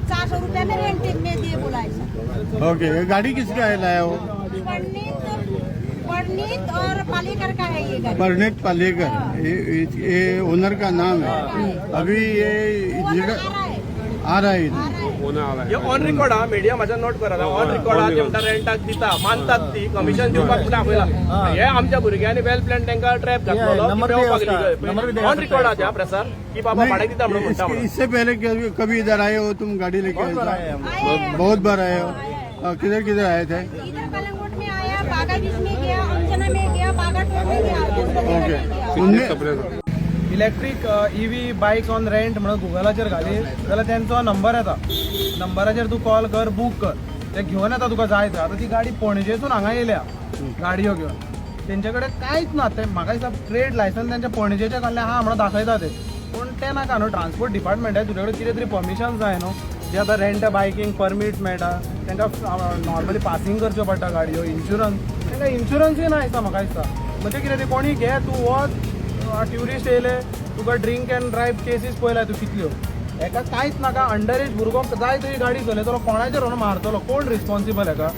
400 रुपये में रेंट में दिए बोला ऐसा। ओके, ये गाड़ी किसका है लाया हो? परनीत और पालेकर का है ये गाड़ी। परनीत पालेकर, ये ओनर का नाम है। अभी ये वो जगह आ रहा है, आ रहा है इधर। हे ऑन रिकॉर्ड हा, मीडिया माझ्या नोट करा ऑन रिकॉर्ड हा, तेमकां रेंटाक दिता, मानतात ती कमिशन दिवपाक म्हणून आपयला हे आमच्या भुरग्यांनी वेल प्लॅन तांकां ट्रॅप घातलो ऑन रिकॉर्ड हा प्रसार की बाबा भाडे दिता म्हणून म्हणटा म्हणून। इससे पहले कभी इधर आए हो तुम गाड़ी लेके? बहुत बार आए हो। किधर किधर आए थे? इधर कलंगुट में आया, बागा बीच में गया, अंजना में गया, बागा टोल में गया। ओके, उनने electric EV bike on rent म्हणून गुगलाचेर घाली जाल्यार त्यांचो नंबर येता, नंबराचेर तूं कॉल कर, बूक कर, ते घेवन येता तुका जाय थंय। आतां ती गाडी पणजेसून हांगा येयल्या गाडयो घेवन, तेंचे कडेन कांयच ना, ते म्हाका दिसता ट्रेड लायसन्स तेंचे पणजेचे काडले आहा म्हणून दाखयता ते, पूण तें नाका न्हू, ट्रान्सपोर्ट डिपार्टमेंट आहे, तुजे कडेन कितें तरी परमिशन जाय न्हू, जे आतां रेंट बायकींग परमीट मेळटा तांकां नॉर्मली पासींग करच्यो पडटा गाडयो, इन्शुरन्स, तांकां इन्शुरन्सूय ना दिसता म्हाका दिसता। म्हणजे कितें ते कोणी घे, तूं वच, ट्युरिस्ट येयले, तुका ड्रिंक एंड ड्रायव्ह केसीस पळयल्या तूं कितल्यो, हेका कांयच नाका, अंडर एज भुरगो जाय तरी गाडी चलयतलो, कोणाचेर व्हरून मारतलो, कोण रिस्पॉन्सिबल हेका?